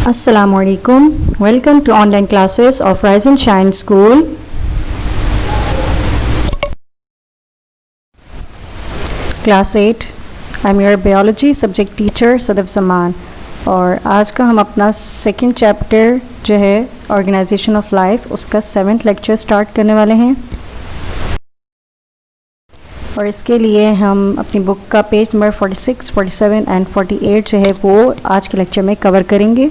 Assalamualaikum. Welcome to online classes of Rise and Shine School. Class 8. I'm your biology subject teacher Sadaf समान और आज का हम अपना सेकंड चैप्टर जो है ऑर्गेनाइजेशन ऑफ लाइफ उसका 7th लेक्चर स्टार्ट करने वाले हैं और इसके लिए हम अपनी बुक का पेज नंबर 46, 47 एंड 48 जो है वो आज के लेक्चर में कवर करेंगे।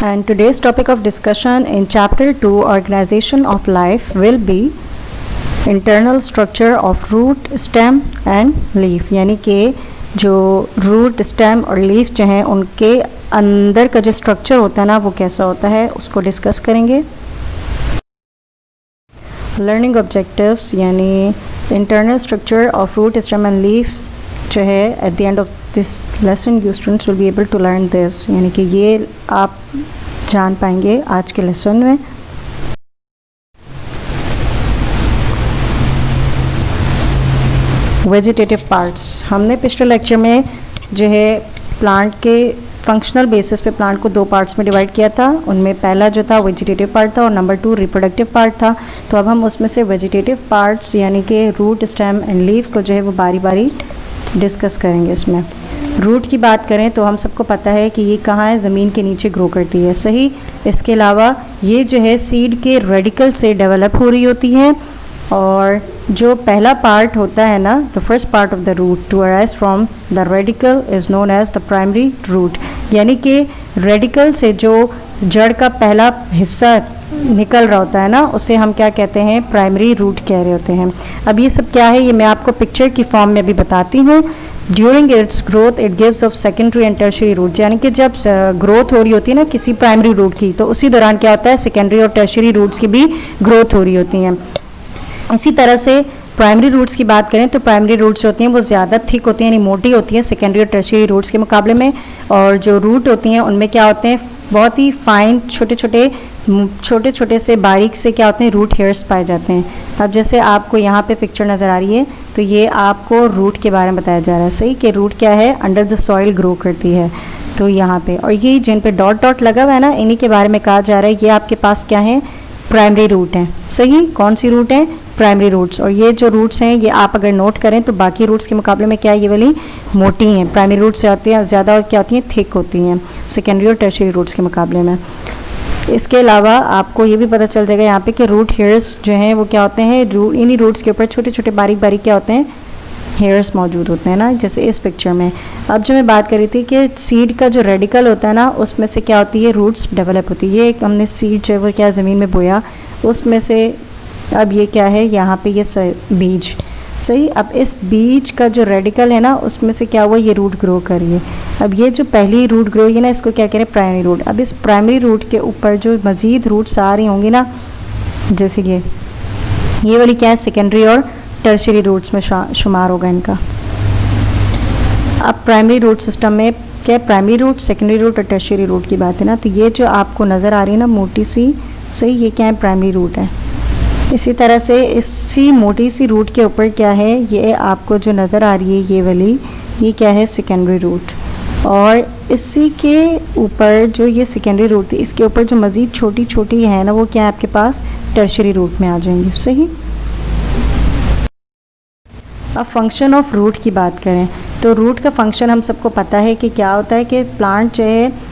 And today's topic of discussion in chapter 2 organization of life will be internal structure of root, stem and leaf। यानी कि जो रूट, स्टेम और लीफ जो हैं उनके अंदर का जो स्ट्रक्चर होता है ना वो कैसा होता है उसको डिस्कस करेंगे। लर्निंग ऑब्जेक्टिव्स यानी internal structure of root, stem and leaf जो है at the end of this lesson you students will be able to learn this, यानी कि ये आप जान पाएंगे आज के लेसन में। वेजिटेटिव पार्ट्स, हमने पिछले लेक्चर में जो है प्लांट के फंक्शनल बेसिस पे प्लांट को दो पार्ट्स में डिवाइड किया था। उनमें पहला जो था वेजिटेटिव पार्ट था और नंबर 2 रिप्रोडक्टिव पार्ट था। तो अब हम उसमें से वेजिटेटिव पार्ट्स यानी कि रूट, स्टेम एंड लीफ को जो है वो बारी बारी डिस्कस करेंगे। इसमें रूट की बात करें तो हम सबको पता है कि ये कहाँ है, ज़मीन के नीचे ग्रो करती है, सही। इसके अलावा ये जो है सीड के रेडिकल से डेवलप हो रही होती है और जो पहला पार्ट होता है ना, the first part of the root to arise from the radicle is known as the primary root. यानी कि रेडिकल से जो जड़ का पहला हिस्सा निकल रहा होता है ना उसे हम क्या कहते हैं, प्राइमरी रूट कह रहे होते हैं। अब ये सब क्या है ये मैं आपको पिक्चर की फॉर्म में अभी बताती हूँ। During its growth it gives off secondary and tertiary root, यानी कि जब ग्रोथ हो रही होती है ना किसी प्राइमरी रूट की तो उसी दौरान क्या होता है, सेकेंडरी और टर्शियरी रूट्स की भी ग्रोथ हो रही होती हैं। इसी तरह से प्राइमरी रूट्स की बात करें तो प्राइमरी रूट्स होती हैं वो ज़्यादा थिक होती हैं यानी मोटी होती हैं सेकेंडरी और टर्शियरी रूट्स के मुकाबले में, और जो रूट होती हैं उनमें क्या होते हैं बहुत ही फाइन छोटे छोटे से बारीक से क्या होते हैं रूट हेयर्स पाए जाते हैं। अब जैसे आपको यहाँ पे पिक्चर नज़र आ रही है तो ये आपको रूट के बारे में बताया जा रहा है, सही, कि रूट क्या है, अंडर द सॉइल ग्रो करती है। तो यहाँ पे और ये जिन पे डॉट डॉट लगा हुआ है ना इन्हीं के बारे में कहा जा रहा है ये आपके पास क्या है, प्राइमरी रूट हैं, सही। कौन सी रूट है, प्राइमरी रूट्स। और ये जो रूट्स हैं ये आप अगर नोट करें तो बाकी रूट्स के मुकाबले में क्या है, ये वाली मोटी हैं, प्राइमरी रूट्स से आती हैं ज़्यादा और क्या होती हैं, थिक होती हैं सेकेंडरी और टर्शियरी रूट्स के मुकाबले में। इसके अलावा आपको ये भी पता चल जाएगा यहाँ पे कि रूट हेयर्स जो हैं वो क्या होते हैं, इन्हीं रूट्स के ऊपर छोटे छोटे बारीक बारीक क्या होते हैं, हेयर्स मौजूद होते हैं ना, जैसे इस पिक्चर में। अब जो मैं बात कर रही थी कि सीड का जो रेडिकल होता है ना उसमें से क्या होती है, रूट्स डेवलप होती है। ये एक हमने सीड जो है वो क्या ज़मीन में बोया उसमें से अब ये क्या है, यहाँ पे ये बीज, सही। अब इस बीज का जो रेडिकल है ना उसमें से क्या हुआ, ये रूट ग्रो करिए। अब ये जो पहली रूट ग्रो है ना इसको क्या कह रहे हैं, प्राइमरी रूट। अब इस प्राइमरी रूट के ऊपर जो मज़ीद रूट्स आ रही होंगी ना, जैसे ये वाली क्या है, सेकेंडरी और टर्शियरी रूट्स में शुमार होगा इनका। अब प्राइमरी रूट सिस्टम में क्या है, प्राइमरी रूट, सेकेंडरी रूट और टर्शियरी रूट की बात है ना, तो ये जो आपको नज़र आ रही है ना मोटी सी, सही, ये क्या है, प्राइमरी रूट है। इसी तरह से इसी मोटी सी रूट के ऊपर क्या है, ये आपको जो नज़र आ रही है ये वाली, ये क्या है, सेकेंडरी रूट। और इसी के ऊपर जो ये सेकेंडरी रूट थी इसके ऊपर जो मज़ीद छोटी छोटी है ना वो क्या है आपके पास टर्शियरी रूट में आ जाएंगी, सही। अब फंक्शन ऑफ रूट की बात करें तो रूट का फंक्शन हम सबको पता है कि क्या होता है कि प्लांट जो है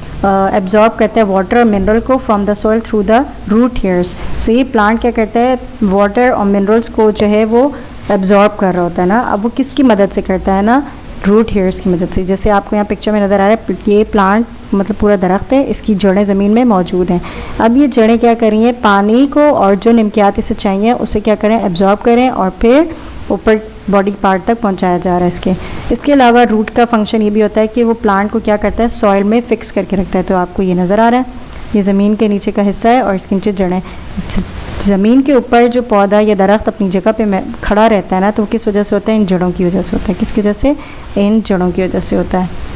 एब्जॉर्ब करता है वाटर और मिनरल को from the soil through the root hairs. से ये प्लांट क्या करता है, वाटर और मिनरल्स को जो है वो एब्जॉर्ब कर रहा होता है ना। अब वो किसकी मदद से करता है ना, रूट हेयर्स की मदद से। जैसे आपको यहाँ पिक्चर में नज़र आ रहा है ये प्लांट मतलब पूरा दरख्त है, इसकी जड़ें ज़मीन में मौजूद हैं। अब ये जड़ें क्या करी हैं, पानी को और जो निमकियात इसे चाहिए उसे क्या करें, एब्जॉर्ब करें और फिर ऊपर बॉडी पार्ट तक पहुंचाया जा रहा है इसके अलावा रूट का फंक्शन ये भी होता है कि वो प्लांट को क्या करता है, सॉइल में फिक्स करके रखता है। तो आपको ये नज़र आ रहा है ये ज़मीन के नीचे का हिस्सा है और इसके नीचे जड़ें। ज़मीन के ऊपर जो पौधा या दरख्त अपनी जगह पे खड़ा रहता है ना तो वो किस वजह से होता है, इन जड़ों की वजह से होता है। किसकी वजह से, इन जड़ों की वजह से होता है।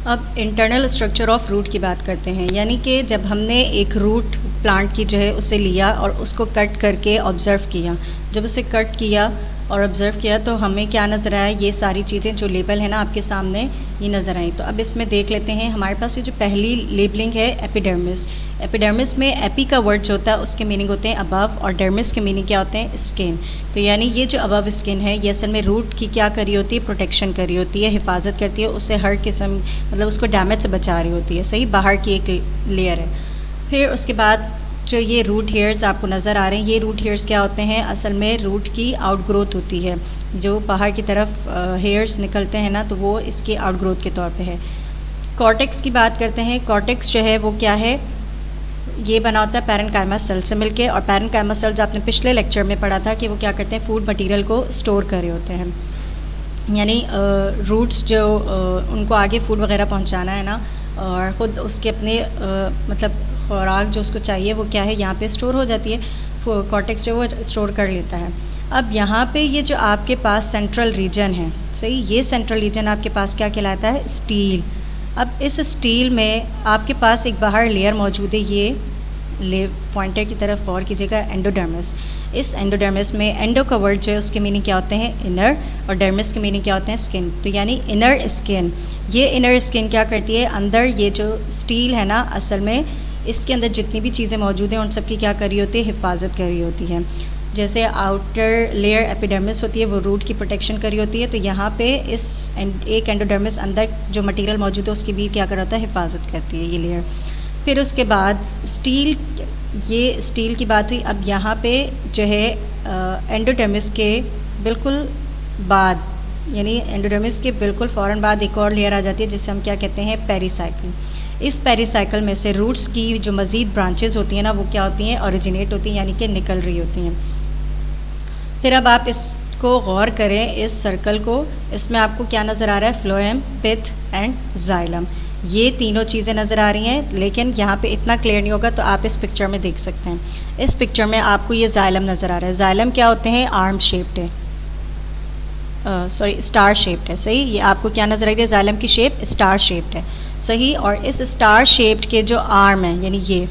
अब इंटरनल स्ट्रक्चर ऑफ रूट की बात करते हैं, यानी कि जब हमने एक रूट प्लांट की जो है उसे लिया और उसको कट करके ऑब्ज़र्व किया, जब उसे कट किया और ऑब्ज़र्व किया तो हमें क्या नज़र आया, ये सारी चीज़ें जो लेबल है ना आपके सामने ये नज़र आई। तो अब इसमें देख लेते हैं, हमारे पास ये जो पहली लेबलिंग है एपिडर्मिस। एपिडर्मिस में एपी का वर्ड जो होता है उसके मीनिंग होते हैं अबव, और डर्मिस के मीनिंग क्या होते हैं, स्किन। तो यानी ये जो अबव स्किन है ये असल में रूट की क्या करी होती है, प्रोटेक्शन करी होती है, हिफाजत करती है, उससे हर किस्म मतलब उसको डैमेज से बचा रही होती है, सही, बाहर की एक लेयर है। फिर उसके बाद जो ये रूट हेयर्स आपको नज़र आ रहे हैं, ये रूट हेयर्स क्या होते हैं, असल में रूट की आउटग्रोथ होती है, जो बाहर की तरफ हेयर्स निकलते हैं ना, तो वो इसकी आउटग्रोथ के तौर पे है। कॉर्टेक्स की बात करते हैं, कॉर्टेक्स जो है वो क्या है, ये बना होता है पैरेन्काइमा सेल से मिलके, और पैरेन्काइमा सेल्स आपने पिछले लेक्चर में पढ़ा था कि वो क्या करते हैं, फूड मटेरियल को स्टोर कर रहे होते हैं, यानी रूट्स जो उनको आगे फूड वगैरह पहुंचाना है ना, और ख़ुद उसके अपने मतलब खुराक जो उसको चाहिए वो क्या है यहाँ पे स्टोर हो जाती है, कॉर्टेक्स जो वो स्टोर कर लेता है। अब यहाँ पे ये जो आपके पास सेंट्रल रीजन है, सही, ये सेंट्रल रीजन आपके पास क्या कहलाता है, स्टील। अब इस स्टील में आपके पास एक बाहर लेयर मौजूद है, ये ले पॉइंटर की तरफ गौर कीजिएगा, एंडोडर्मिस। इस एंडोडर्मिस में एंडो का वर्ड जो है उसके मीनिंग क्या होते हैं, इनर, और डर्मिस के मीनिंग क्या होते हैं, स्किन। तो यानी इनर स्किन, ये इनर स्किन क्या करती है, अंदर ये जो स्टील है ना, असल में इसके अंदर जितनी भी चीज़ें मौजूद हैं उन सब की क्या करी होती है, हिफाजत करी होती है। जैसे आउटर लेयर एपिडर्मिस होती है वो रूट की प्रोटेक्शन करी होती है, तो यहाँ पे इस एक एंडोडर्मिस अंदर जो मटेरियल मौजूद है उसकी भी क्या कर होता है, हिफाजत करती है ये लेयर। फिर उसके बाद स्टील, ये स्टील की बात हुई। अब यहाँ पे जो है एंडोडर्मिस के बिल्कुल बाद, यानी एंडोडर्मिस के बिल्कुल फ़ौरन बाद एक और लेयर आ जाती है जिसे हम क्या कहते हैं, पेरीसाइकिल। इस पेरीसाइकिल में से रूट्स की जो मज़ीद ब्रांचेस होती हैं ना, वो क्या होती हैं, ओरिजिनेट होती हैं, यानी कि निकल रही होती हैं। फिर अब आप इसको गौर करें, इस सर्कल को, इसमें आपको क्या नज़र आ रहा है, फ्लोएम, पिथ एंड जाइलम, ये तीनों चीज़ें नज़र आ रही हैं, लेकिन यहाँ पे इतना क्लियर नहीं होगा तो आप इस पिक्चर में देख सकते हैं। इस पिक्चर में आपको ये जाइलम नज़र आ रहा है। जाइलम क्या होते हैं, आर्म शेप्ड है, सॉरी स्टार शेप्ड है, सही, ये आपको क्या नज़र आ रही है, जाइलम की शेप स्टार शेप्ड है, सही। और इस स्टार शेप्ड के जो आर्म है, यानी ये,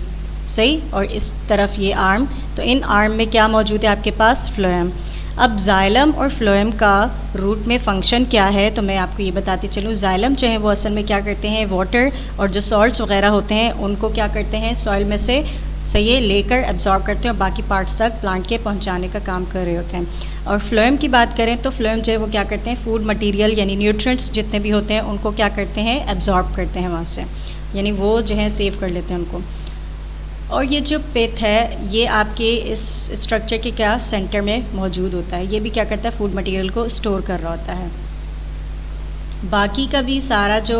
सही, और इस तरफ ये आर्म, तो इन आर्म में क्या मौजूद है आपके पास, फ्लोएम। अब जाइलम और फ्लोएम का रूट में फ़ंक्शन क्या है, तो मैं आपको ये बताती चलूँ। जाइलम जो है वो असल में क्या करते हैं, वाटर और जो सॉल्ट्स वगैरह होते हैं उनको क्या करते हैं, सॉइल में से सही लेकर एब्जॉर्ब करते हैं और बाकी पार्ट्स तक प्लांट के पहुंचाने का काम कर रहे होते हैं। और फ्लोएम की बात करें तो फ्लोएम जो है वो क्या करते हैं, फूड मटेरियल यानी न्यूट्रिएंट्स जितने भी होते हैं उनको क्या करते हैं, एब्जॉर्ब करते हैं वहाँ से, यानी वो जो है सेव कर लेते हैं उनको। और ये जो पिथ है ये आपके इस स्ट्रक्चर के क्या सेंटर में मौजूद होता है, ये भी क्या करता है, फूड मटेरियल को स्टोर कर रहा होता है। बाकी का भी सारा जो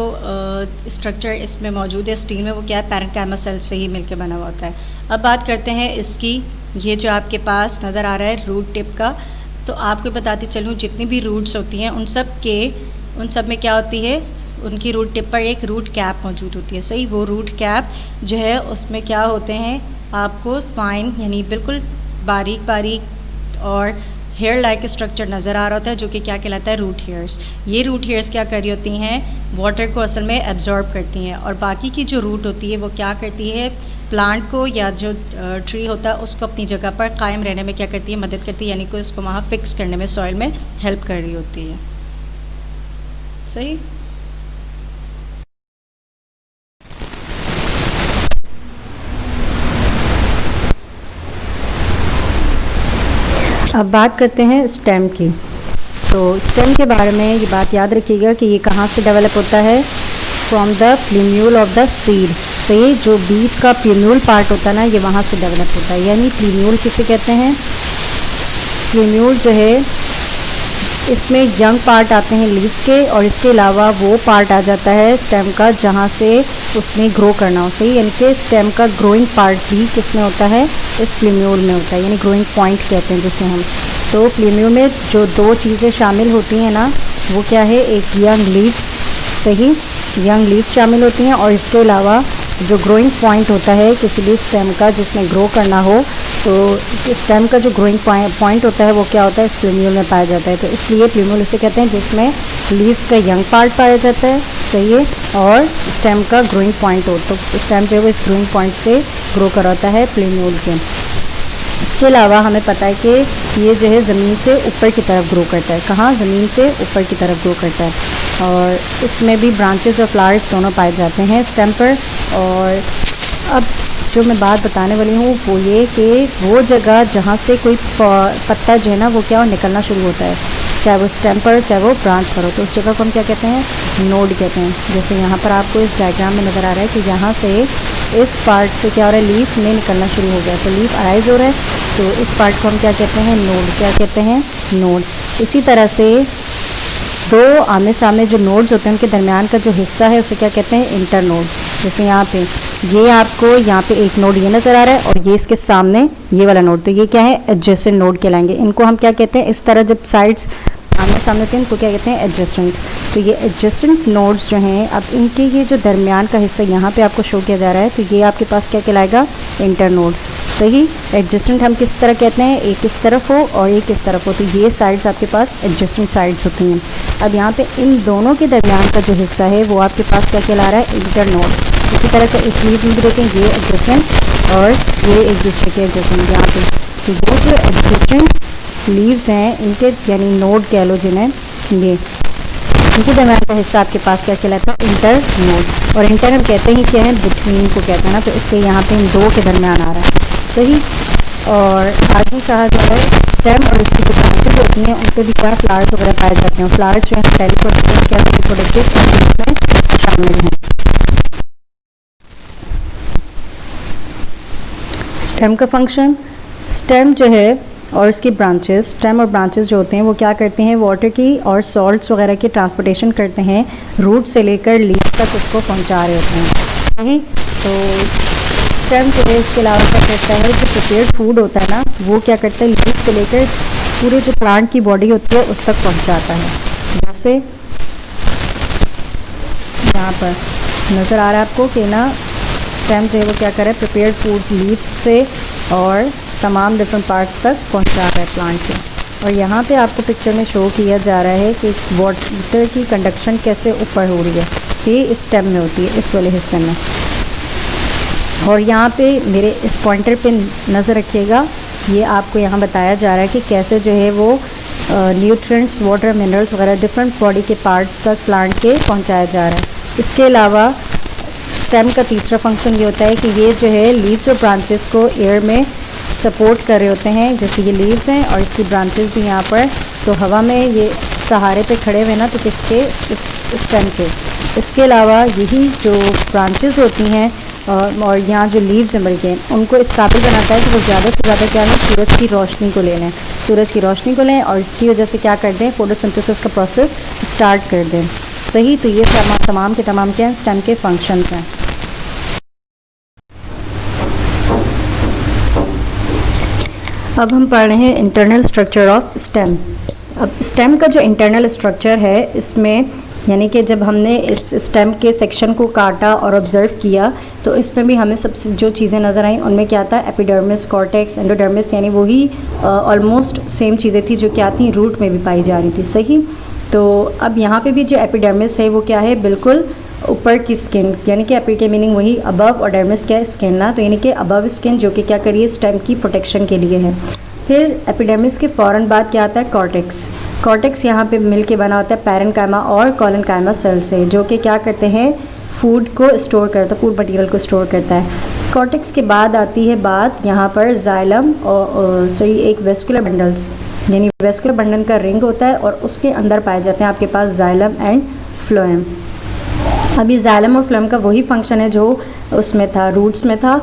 स्ट्रक्चर इसमें मौजूद है स्टील में, वो क्या है, पैरेन्काइमा सेल से ही मिलकर बना हुआ होता है। अब बात करते हैं इसकी, ये जो आपके पास नज़र आ रहा है रूट टिप का, तो आपको बताती चलूँ जितनी भी रूट्स होती हैं उन सब में क्या होती है, उनकी रूट टिप पर एक रूट कैप मौजूद होती है, सही। वो रूट कैप जो है उसमें क्या होते हैं, आपको फाइन यानी बिल्कुल बारीक बारीक और हेयर लाइक स्ट्रक्चर नज़र आ रहा होता है, जो कि क्या कहलाता है, रूट हेयर्स। ये रूट हेयर्स क्या कर रही होती हैं, वाटर को असल में एब्जॉर्ब करती हैं, और बाकी की जो रूट होती है वो क्या करती है, प्लांट को या जो ट्री होता है उसको अपनी जगह पर कायम रहने में क्या करती है, मदद करती है, यानी कि उसको वहाँ फिक्स करने में सॉइल में हेल्प कर रही होती है, सही। अब बात करते हैं स्टेम की। तो स्टेम के बारे में ये बात याद रखिएगा कि ये कहाँ से डेवलप होता है, from the प्लीम्यूल of the seed, सही। जो बीज का प्लीम्यूल पार्ट होता है ना, ये वहाँ से डेवलप होता है। यानी प्लीम्यूल किसे कहते हैं, प्लीम्यूल जो है इसमें यंग पार्ट आते हैं लीव्स के, और इसके अलावा वो पार्ट आ जाता है स्टेम का जहाँ से उसने ग्रो करना हो, सही। यानी कि स्टेम का ग्रोइंग पार्ट भी किस में होता है, इस प्लीम्यूल में होता है, यानी ग्रोइंग पॉइंट कहते हैं जिसे हम। तो प्लीम्यूल में जो दो चीज़ें शामिल होती हैं ना, वो क्या है, एक यंग लीव्स, सही, यंग लीव्स शामिल होती हैं, और इसके अलावा जो ग्रोइंग पॉइंट होता है किसी भी स्टेम का जिसमें ग्रो करना हो, तो स्टेम का जो ग्रोइंग पॉइंट होता है वो क्या होता है, इस प्लीम्यूल में पाया जाता है। तो इसलिए प्लीम्यूल उसे कहते हैं जिसमें लीव्स का यंग पार्ट पाया जाता है, सही है, और स्टेम का ग्रोइंग पॉइंट हो, तो स्टेम जो है वो इस ग्रोइंग पॉइंट से ग्रो कराता है प्लेन नोड के। इसके अलावा हमें पता है कि ये जो है ज़मीन से ऊपर की तरफ ग्रो करता है। कहाँ? ज़मीन से ऊपर की तरफ ग्रो करता है, और इसमें भी ब्रांचेस और फ्लावर्स दोनों पाए जाते हैं स्टेम पर। और अब जो मैं बात बताने वाली हूँ वो ये कि वो जगह जहाँ से कोई पत्ता जो है ना वो क्या हो निकलना शुरू होता है, चाहे वो स्टेम पर चाहे वो ब्रांच पर हो, तो उस जगह को हम क्या कहते हैं? नोड कहते हैं। जैसे यहाँ पर आपको इस डायग्राम में नज़र आ रहा है कि यहाँ से इस पार्ट से क्या हो रहा है, लीफ में निकलना शुरू हो गया, तो लीफ अराइज हो रहा है, तो इस पार्ट को हम क्या कहते हैं? नोड। क्या कहते हैं? नोड। इसी तरह से दो आमने सामने जो नोड्स होते हैं उनके दरमियान का जो हिस्सा है उसे क्या कहते हैं? Inter node. जैसे यहाँ पे ये आपको यहाँ पे एक नोड ये नज़र आ रहा है और ये इसके सामने ये वाला नोड, तो ये क्या है? एडजेसेंट नोड कहलाएंगे। इनको हम क्या कहते हैं? इस तरह जब साइड्स आमने सामने होते हैं इनको क्या कहते हैं? एडजेसेंट। तो ये एडजेसेंट नोड्स जो हैं, अब इनके ये जो दरमियान का हिस्सा यहाँ पे आपको शो किया जा रहा है, तो ये आपके पास क्या कहलाएगा? Inter node. सही। एडजेसेंट हम किस तरह कहते हैं? एक इस तरफ हो और एक इस तरफ हो, तो ये साइड्स आपके पास एडजेसेंट साइड्स होती हैं। अब यहाँ पे इन दोनों के दरमियान का जो हिस्सा है वो आपके पास क्या कहला रहा है? Inter node. इसी तरह से इस लीफ में भी देखें, ये एडजेसेंट और ये एक दूसरे के एडजेसेंट यहाँ पे, तो वो जो एडजेसेंट लीव्स हैं इनके यानी नोड कह लो जिन्हें, ये इनके दरमियान का हिस्सा आपके पास क्या कहलाता है? Inter node. और इंटर हम कहते ही क्या है? बिटवीन को कहते हैं ना, तो इसलिए यहाँ पे इन दो के दरमियान आ रहा है। सही। और आगे कहा जा रहा है स्टेम और इसकी जो ब्रांचेज होती हैं उन पर भी क्या फ्लावर्स वगैरह पाए जाते हैं। फ्लावर्स जो है टेलीप्रोडक्टिव क्या टेलीप्रोडक्टिव में शामिल हैं। स्टेम का फंक्शन, स्टेम जो है और इसकी ब्रांचेस, स्टेम और ब्रांचेस जो होते हैं वो क्या करते हैं? वाटर की और सॉल्ट्स वगैरह की ट्रांसपोर्टेशन करते हैं, रूट से लेकर लीफ तक उसको पहुंचा रहे होते हैं। सही। तो स्टेम जो है इसके अलावा क्या करता है? जो प्रिपेयर्ड फूड होता है ना वो क्या करता है? लीफ से लेकर पूरे जो प्लांट की बॉडी होती है उस तक पहुँचाता है। जैसे यहाँ पर नज़र आ रहा है आपको कि ना स्टेम जो है वो क्या कर रहा है? प्रिपेयर्ड फूड लीव्स से और तमाम डिफरेंट पार्ट्स तक पहुंचा रहा है प्लांट के। और यहाँ पे आपको पिक्चर में शो किया जा रहा है कि वाटर की कंडक्शन कैसे ऊपर हो रही है, ये इस स्टेम में होती है, इस वाले हिस्से में। और यहाँ पे मेरे इस पॉइंटर पे नज़र रखिएगा, ये आपको यहाँ बताया जा रहा है कि कैसे जो है वो न्यूट्रिएंट्स, वाटर, मिनरल्स वगैरह डिफरेंट बॉडी के पार्ट्स तक प्लांट के पहुँचाया जा रहा है। इसके अलावा स्टेम का तीसरा फंक्शन ये होता है कि ये जो है लीव्स और ब्रांचेस को एयर में सपोर्ट कर रहे होते हैं। जैसे ये लीव्स हैं और इसकी ब्रांचेस भी यहाँ पर, तो हवा में ये सहारे पे खड़े हुए ना, तो किसके? इस स्टेम के। इसके अलावा यही जो ब्रांचेस होती हैं और यहाँ जो लीव्स हैं बल्कि उनको इस काबिल बनाता है कि वो ज़्यादा से ज़्यादा क्या है? सूरज की रोशनी को ले लें, सूरज की रोशनी को लें और इसकी वजह से क्या कर दें? फोटोसिंथेसिस का प्रोसेस स्टार्ट कर दें। सही। तो ये तमाम के तमाम क्या हैं? स्टेम के फंक्शंस हैं। अब हम पढ़ रहे हैं इंटरनल स्ट्रक्चर ऑफ स्टेम। अब स्टेम का जो इंटरनल स्ट्रक्चर है इसमें यानी कि जब हमने इस स्टेम के सेक्शन को काटा और ऑब्जर्व किया तो इसमें भी हमें सबसे जो चीज़ें नज़र आई उनमें क्या था? एपिडर्मिस, कॉर्टेक्स, एंडोडर्मिस, यानी वही ऑलमोस्ट सेम चीज़ें थी जो क्या थी? रूट में भी पाई जा रही थी। सही। तो अब यहाँ पे भी जो एपिडर्मिस है वो क्या है? बिल्कुल ऊपर की स्किन, यानी कि एपी के मीनिंग वही अबव और डर्मिस क्या है? स्किन ना, तो यानी कि अबव स्किन जो कि क्या करिए? स्टेम की प्रोटेक्शन के लिए है। फिर एपिडर्मिस के फ़ौरन बाद क्या आता है? कॉर्टेक्स। कॉर्टेक्स यहाँ पे मिल के बना होता है पैरेन्काइमा और कोलेनकाइमा सेल से, जो कि क्या करते हैं? फूड को स्टोर करता है, फूड मटेरियल को स्टोर करता है। कॉर्टेक्स के बाद आती है बात यहाँ पर जाइलम और एक वेस्कुलर बंडल्स, यानी वेस्कुलर बंडल का रिंग होता है और उसके अंदर पाए जाते हैं आपके पास जाइलम एंड फ्लोएम। अभी जाइलम और फ्लोएम का वही फंक्शन है जो उसमें था, रूट्स में था।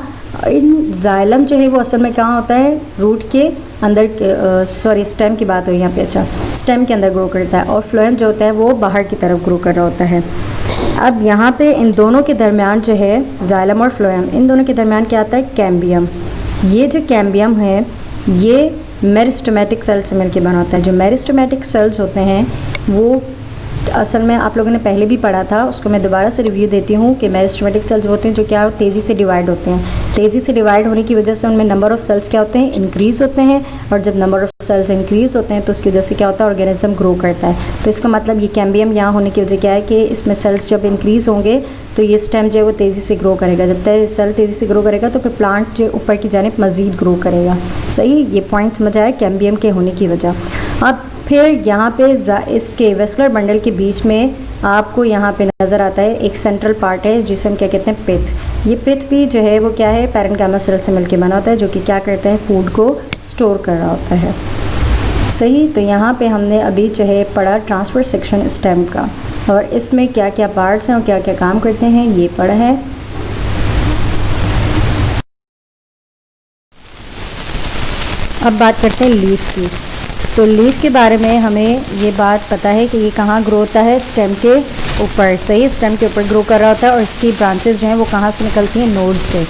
इन जाइलम जो है वो असल में कहाँ होता है? रूट के अंदर, स्टेम की बात हो रही है यहाँ पे। अच्छा, स्टेम के अंदर ग्रो करता है और फ्लोएम जो होता है वो बाहर की तरफ ग्रो कर रहा होता है। अब यहाँ पे इन दोनों के दरमियान जो है जाइलम और फ्लोएम, इन दोनों के दरमियान क्या आता है? कैम्बियम। ये जो कैम्बियम है ये मेरिस्टेमेटिक सेल से मिलकर बना होता है। जो मेरिस्टेमेटिक सेल्स होते हैं वो असल में आप लोगों ने पहले भी पढ़ा था, उसको मैं दोबारा से रिव्यू देती हूँ कि मेरिस्टेमेटिक सेल्स होते हैं जो क्या तेज़ी से डिवाइड होते हैं। तेज़ी से डिवाइड होने की वजह से उनमें नंबर ऑफ़ सेल्स क्या होते हैं, इंक्रीज़ होते हैं, और जब नंबर ऑफ़ सेल्स इंक्रीज़ होते हैं तो उसकी वजह से क्या होता है, ऑर्गेनिज्म ग्रो करता है। तो इसका मतलब ये कैम्बियम यहाँ होने की वजह क्या है कि इसमें सेल्स जब इंक्रीज़ होंगे तो ये स्टेम जो है वो तेज़ी से ग्रो करेगा। जब तक सेल तेज़ी से ग्रो करेगा तो फिर प्लांट जो ऊपर की जानिब मज़ीद ग्रो करेगा। सही, ये पॉइंट समझ आया कैम्बियम के होने की वजह। अब फिर यहाँ पे इसके वेस्कुलर बंडल के बीच में आपको यहाँ पे नज़र आता है एक सेंट्रल पार्ट है जिसे हम क्या कहते हैं, पिथ। ये पिथ भी जो है वो क्या है, पैरेन्काइमा सेल से मिलकर बना होता है, जो कि क्या करता है, फूड को स्टोर कर रहा होता है। सही, तो यहाँ पे हमने अभी जो है पढ़ा ट्रांसफर सेक्शन स्टेम का, और इसमें क्या क्या पार्ट्स हैं और क्या क्या काम करते हैं ये पढ़ा है। अब बात करते हैं लीफ की। तो लीफ के बारे में हमें ये बात पता है कि ये कहाँ ग्रो होता है, स्टेम के ऊपर। सही, स्टेम के ऊपर ग्रो कर रहा होता है, और इसकी ब्रांचेस जो हैं वो कहाँ से निकलती हैं, नोड से।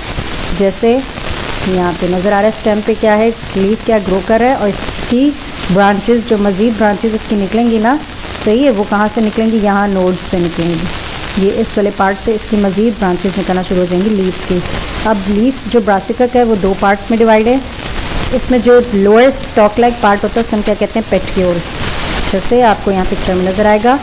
जैसे यहाँ पे नज़र आ रहा है स्टेम पे क्या है, लीफ क्या ग्रो कर रहा है, और इसकी ब्रांचेस जो मज़ीद ब्रांचेस इसकी निकलेंगी ना, सही है, वो कहाँ से निकलेंगी, यहाँ नोड्स से निकलेंगी। ये इस वाले पार्ट से इसकी मज़ीद ब्रांचेस निकलना शुरू हो जाएंगी लीव्स की। अब लीफ जो ब्रासिका का है वो दो पार्ट्स में डिवाइड है। इसमें जो लोअर स्टॉक लाइक पार्ट होता है उसे हम क्या कहते हैं, पेट्रियोल। जैसे आपको यहाँ पिक्चर में नज़र आएगा,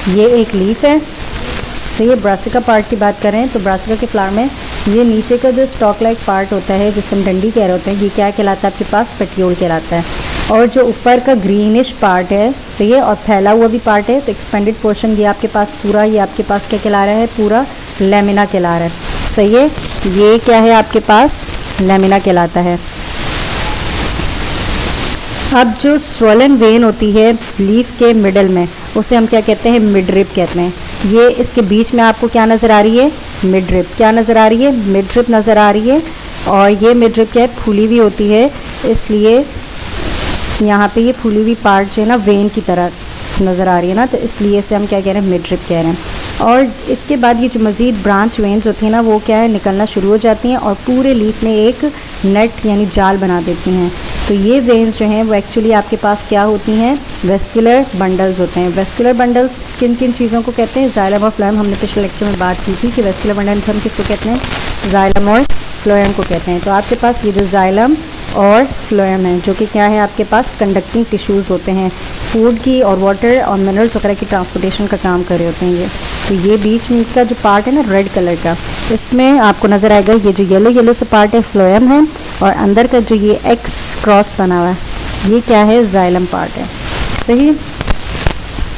ये एक लीफ है। सही है, ब्रासिका पार्ट की बात करें तो ब्रासिका के फ्लावर में ये नीचे का जो स्टॉक लाइक पार्ट होता है जिसे हम डंडी कह रहे होते हैं, ये क्या कहलाता है आपके पास, पेट्रियोल कहलाता है। और जो ऊपर का ग्रीनिश पार्ट है, सही है, और फैला हुआ भी पार्ट है, तो एक्सपेंडेड पोर्शन ये आपके पास पूरा, ये आपके पास क्या कहला रहा है, पूरा लेमिना कहला रहा है। सही है, ये क्या है आपके पास, लेमिना कहलाता है। अब जो स्वोलन वेन होती है लीफ के मिडल में, उसे हम क्या कहते हैं, मिडरिप कहते हैं। ये इसके बीच में आपको क्या नज़र आ रही है, मिडरिप। क्या नज़र आ रही है, मिडरिप नज़र आ रही है। और ये मिडरिप क्या है, फूली हुई होती है, इसलिए यहाँ पे ये फूली हुई पार्ट जो है ना वेन की तरह नज़र आ रही है ना, तो इसलिए इसे हम क्या कह रहे हैं, मिडरिप कह रहे हैं। और इसके बाद ये जो मज़ीद ब्रांच वेन्स होती हैं ना, वो क्या है, निकलना शुरू हो जाती हैं और पूरे लीफ में एक नेट यानी जाल बना देती हैं। तो ये वेन्स जो हैं वो एक्चुअली आपके पास क्या होती हैं, वेस्कुलर बंडल्स होते हैं। वेस्कुलर बंडल्स किन किन चीज़ों को कहते हैं, जाइलम और फ्लोएम। हमने पिछले लेक्चर में बात की थी कि वेस्कुलर बंडल्स हम किसको कहते हैं, जाइलम और फ्लोएम को कहते हैं। तो आपके पास ये जो जाइलम और फ्लोएम है, जो कि क्या है, आपके पास कंडक्टिंग टिश्यूज़ होते हैं, फूड की और वाटर और मिनरल्स वगैरह की ट्रांसपोर्टेशन का काम कर रहे होते हैं ये। तो ये बीच में इसका जो पार्ट है ना, रेड कलर का, इसमें आपको नज़र आएगा ये जो येलो येलो से पार्ट है, फ्लोएम है, और अंदर का जो ये एक्स क्रॉस बना हुआ है, ये क्या है, जाइलम पार्ट है। सही,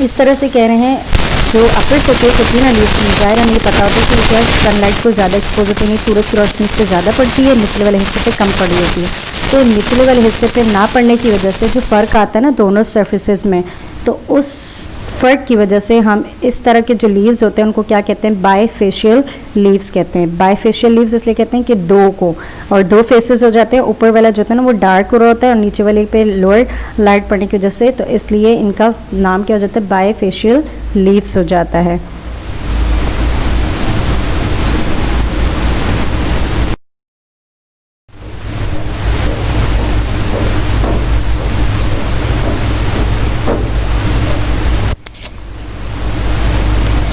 इस तरह से कह रहे हैं। जो अपर सरफेस होती है ना लीफ की, ज़ाहिर हमें ये पता होता है कि क्या सनलाइट को ज़्यादा एक्सपोज होती है, सूरज की रोशनी इस पर ज़्यादा पड़ती है, निचले वाले हिस्से पे कम पड़ी होती है। तो निचले वाले हिस्से पे ना पड़ने की वजह से जो फ़र्क आता है ना दोनों सरफेसेस में, तो उस फ़र्क की वजह से हम इस तरह के जो लीव्स होते हैं उनको क्या कहते हैं, बाईफेशियल लीव्स कहते हैं। बाईफेशियल लीव्स इसलिए कहते हैं कि दो को और दो फेसेस हो जाते हैं, ऊपर वाला जो होता है ना वो डार्क हो रहा होता है और नीचे वाले पे लोअर लाइट पड़ने की वजह से, तो इसलिए इनका नाम क्या हो जाता है, बाईफेशियल लीव्स हो जाता है।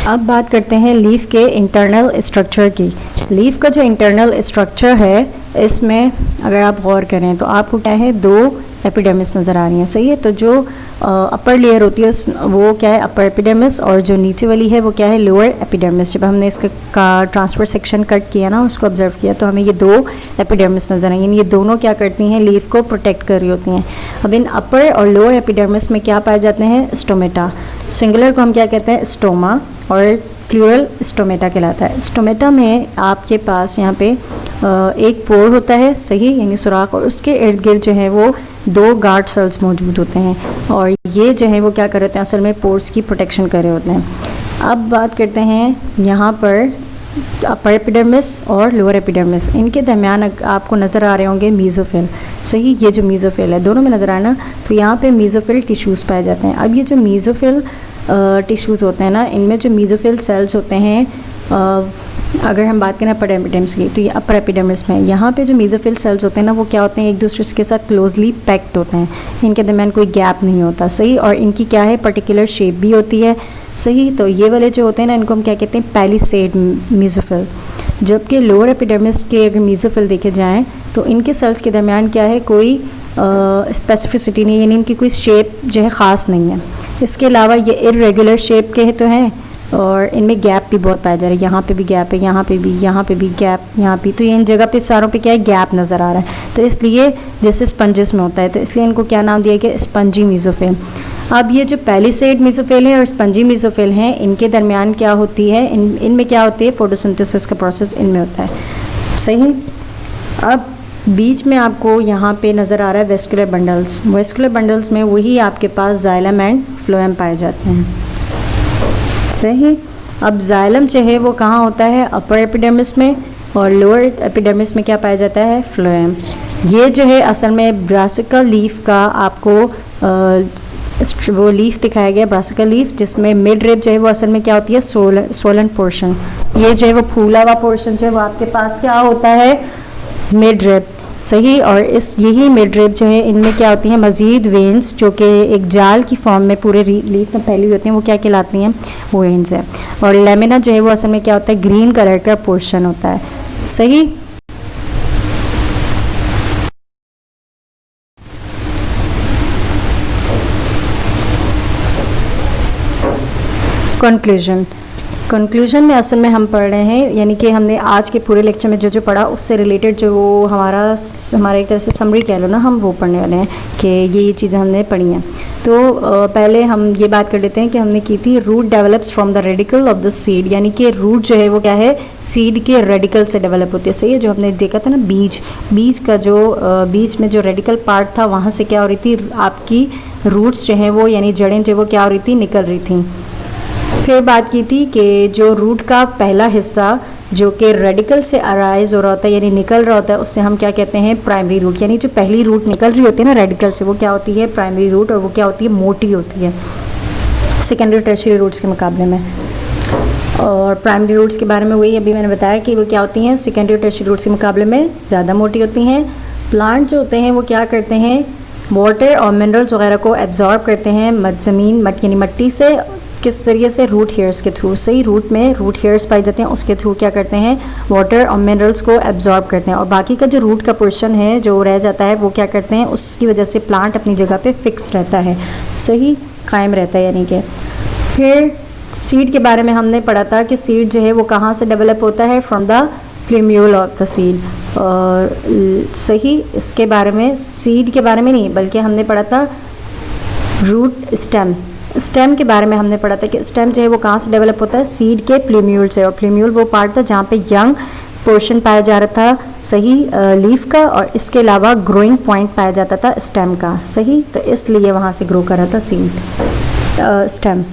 अब बात करते हैं लीफ के इंटरनल स्ट्रक्चर की। लीफ का जो इंटरनल स्ट्रक्चर है, इसमें अगर आप गौर करें तो आपको क्या है, दो एपिडर्मिस नज़र आ रही हैं। सही है, तो जो अपर लेयर होती है वो क्या है, अपर एपिडर्मिस, और जो नीचे वाली है वो क्या है, लोअर एपिडर्मिस। जब हमने इसका ट्रांसफर सेक्शन कट किया ना, उसको ऑब्जर्व किया, तो हमें ये दो एपिडर्मिस नज़र आई, यानी ये दोनों क्या करती हैं, लीफ को प्रोटेक्ट कर रही होती हैं। अब इन अपर और लोअर एपिडर्मिस में क्या पाए जाते हैं, स्टोमेटा। सिंगुलर को हम क्या कहते हैं, स्टोमा, और प्लूरल स्टोमेटा कहलाता है। स्टोमेटा में आपके पास यहाँ पे एक पोर होता है, सही, यानी सुराख, और उसके इर्द गिर्द जो है वो दो गार्ड सेल्स मौजूद होते हैं, और ये जो है वो क्या कर रहे होते हैं, असल में पोर्स की प्रोटेक्शन कर रहे होते हैं। अब बात करते हैं यहाँ पर अपर एपिडर्मिस और लोअर एपिडर्मिस, इनके दरमियान आपको नज़र आ रहे होंगे मीज़ोफिल। सही, ये जो मीज़ोफिल है दोनों में नज़र आना, तो यहाँ पे मीज़ोफिल टिश्यूज़ पाए जाते हैं। अब ये जो मीज़ोफिल टिश्यूज़ होते हैं ना, इनमें जो मीज़ोफिल सेल्स होते हैं अगर हम बात करें अपर एपिडर्मिस की, तो ये अपर एपिडर्मिस में यहाँ पे जो मेसोफिल सेल्स होते हैं ना, वो क्या होते हैं, एक दूसरे के साथ क्लोजली पैक्ड होते हैं, इनके दरमियान कोई गैप नहीं होता, सही। और इनकी क्या है, पर्टिकुलर शेप भी होती है, सही। तो ये वाले जो होते हैं ना, इनको हम क्या कहते हैं, पैलिसेड मेसोफिल। जबकि लोअर एपिडर्मिस के अगर मेसोफिल देखे जाएँ तो इनके सेल्स के दरमियान क्या है, कोई स्पेसिफिसिटी नहीं, यानी इनकी कोई शेप जो है ख़ास नहीं है। इसके अलावा ये इरेगुलर शेप के तो हैं और इनमें गैप भी बहुत पाया जा रहा है, यहाँ पे भी गैप है, यहाँ पे भी गैप, यहाँ भी। तो ये इन जगह पे सारों पे क्या है, गैप नज़र आ रहा है। तो इसलिए जैसे स्पंजेस में होता है, तो इसलिए इनको क्या नाम दिया गया, स्पंजी मेसोफिल। अब ये जो पैलिसेड मेसोफिल है और स्पंजी मेसोफिल हैं, इनके दरमियान क्या होती है, इनमें क्या होती है, फोटोसिंथेसिस का प्रोसेस इनमें होता है, सही। अब बीच में आपको यहाँ पे नज़र आ रहा है वेस्कुलर बंडल्स। वेस्कुलर बंडल्स में वही आपके पास जाइलम एंड फ्लोएम पाए जाते हैं, सही। अब जाइलम जो है वो कहाँ होता है, अपर एपिडर्मिस में, और लोअर एपिडर्मिस में क्या पाया जाता है, फ्लोएम। ये जो है असल में ब्रासिकल लीफ का आपको वो लीफ दिखाया गया, ब्रासिकल लीफ, जिसमें मिड रिब जो है वो असल में क्या होती है, सोलन पोर्शन। ये जो है वो फूला हुआ पोर्शन जो है वो आपके पास क्या होता है, मिड रिब, सही। और इस यही मिड रिब जो है, इनमें क्या होती हैं, मज़ीद वेन्स जो कि एक जाल की फॉर्म में पूरे लीफ में फैली होती हैं, वो क्या कहलाती हैं, वो वेन्स है। और लेमिना जो है वो असल में क्या होता है, ग्रीन कलर का पोर्शन होता है, सही। कंक्लूजन में असल में हम पढ़ रहे हैं, यानी कि हमने आज के पूरे लेक्चर में जो जो पढ़ा उससे रिलेटेड जो वो हमारा एक तरह से समरी कह लो ना, हम वो पढ़ने वाले हैं कि ये चीज़ें हमने पढ़ी हैं। तो पहले हम ये बात कर लेते हैं कि हमने की थी root develops from the radicle of the seed, यानी कि रूट जो है वो क्या है, सीड के रेडिकल से डेवलप होती है, सही है। जो हमने देखा था ना, बीज का जो बीज में जो रेडिकल पार्ट था, वहाँ से क्या हो रही थी, आपकी रूट्स जो हैं वो, यानी जड़ें जो वो क्या हो रही थी, निकल रही थी। फिर बात की थी कि जो रूट का पहला हिस्सा जो कि रेडिकल से अराइज हो रहा होता है, यानी निकल रहा होता है, उससे हम क्या कहते हैं, प्राइमरी रूट। यानी जो पहली रूट निकल रही होती है ना रेडिकल से, वो क्या होती है, प्राइमरी रूट, और वो क्या होती है, मोटी होती है सेकेंडरी टर्शियरी रूट्स के मुकाबले में। और प्राइमरी रूट्स के बारे में वही अभी मैंने बताया कि वो क्या होती हैं, सेकेंडरी टर्शियरी रूट्स के मुकाबले में ज़्यादा मोटी होती हैं। प्लांट जो होते हैं वो क्या करते हैं, वाटर और मिनरल्स वगैरह को एब्जॉर्ब करते हैं ज़मीन यानी मिट्टी से, किस जरिए से, रूट हेयर्स के थ्रू, सही। रूट में रूट हेयर्स पाए जाते हैं, उसके थ्रू क्या करते हैं, वाटर और मिनरल्स को एब्जॉर्ब करते हैं। और बाकी का जो रूट का पोर्शन है जो रह जाता है, वो क्या करते हैं, उसकी वजह से प्लांट अपनी जगह पे फिक्स रहता है, सही, कायम रहता है, यानी कि। फिर सीड के बारे में हमने पढ़ा था कि सीड जो है वो कहाँ से डेवलप होता है, from the plumule of the seed, और सही। इसके बारे में, सीड के बारे में नहीं, बल्कि हमने पढ़ा था रूट स्टेम के बारे में हमने पढ़ा था कि स्टेम जो है वो कहाँ से डेवलप होता है, सीड के प्लूम्यूल से। और प्लूम्यूल वो पार्ट था जहाँ पे यंग पोर्शन पाया जा रहा था, सही, लीफ का, और इसके अलावा ग्रोइंग पॉइंट पाया जाता था स्टेम का, सही। तो इसलिए वहाँ से ग्रो कर रहा था सीड स्टेम।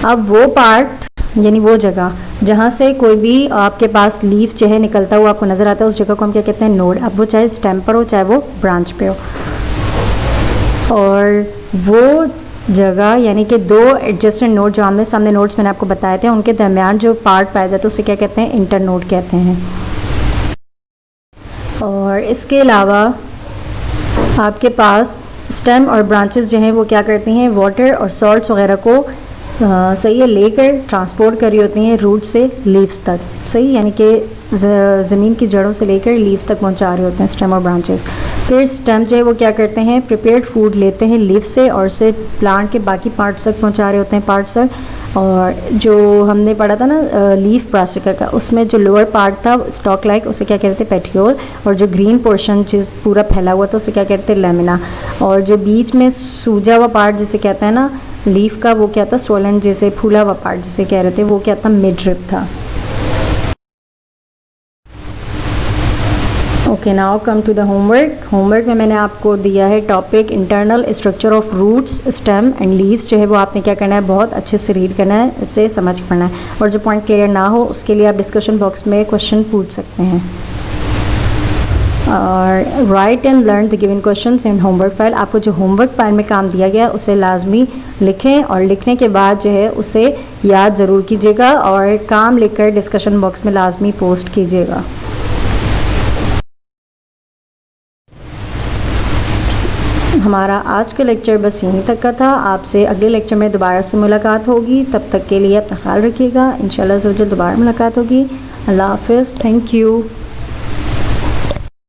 अब वो पार्ट यानी वो जगह जहाँ से कोई भी आपके पास लीफ जो है निकलता हुआ आपको नज़र आता है, उस जगह को हम क्या कहते हैं, नोड। अब वो चाहे स्टेम पर हो चाहे वो ब्रांच पे हो। और वो जगह यानी कि दो एडजेसेंट नोड जो आमने सामने नोड्स मैंने आपको बताए थे, उनके दरमियान जो पार्ट पाया जाता है उसे क्या कहते हैं, इंटर नोड कहते हैं। और इसके अलावा आपके पास स्टेम और ब्रांचेस जो हैं वो क्या करती हैं, वाटर और सॉल्ट्स वगैरह को सही है लेकर ट्रांसपोर्ट कर रही होती हैं रूट से लीव्स तक, सही, यानी कि ज़मीन की जड़ों से लेकर लीव्स तक पहुंचा रहे होते हैं स्टेम और ब्रांचेस। फिर स्टेम जो है वो क्या करते हैं, प्रिपेयर्ड फूड लेते हैं लीफ से और उसे प्लांट के बाकी पार्ट्स तक पहुंचा रहे होते हैं, पार्ट्स तक। और जो हमने पढ़ा था ना लीफ ब्रासिका का, उसमें जो लोअर पार्ट था स्टॉक लाइक, उसे क्या कहते हैं, पेटियोल। और जो ग्रीन पोर्शन चीज़ पूरा फैला हुआ था उसे क्या कहते हैं, लेमिना। और जो बीच में सूजा हुआ पार्ट जिसे कहते हैं ना लीफ का, वो क्या था, सोलन, जैसे फूला हुआ पार्ट जिसे कह रहे थे, वो क्या था, मिडरिब था। Okay, now come to the homework में मैंने आपको दिया है topic internal structure of roots, stem and leaves. जो है वो आपने क्या करना है, बहुत अच्छे से रीड करना है, इसे समझ पढ़ना है। और जो पॉइंट क्लियर ना हो उसके लिए आप डिस्कशन बॉक्स में क्वेश्चन पूछ सकते हैं। और right and learn the given questions in homework file. आपको जो होमवर्क फाइल में काम दिया गया उसे लाजमी लिखें और लिखने के बाद जो है उसे याद ज़रूर कीजिएगा और काम लिखकर डिस्कशन बॉक्स में लाजमी पोस्ट कीजिएगा। हमारा आज का लेक्चर बस यहीं तक का था। आपसे अगले लेक्चर में दोबारा से मुलाकात होगी। तब तक के लिए अपना ख्याल रखिएगा। इंशाल्लाह ज़रूर दोबारा मुलाकात होगी। अल्लाह हाफ़िज़। Thank you.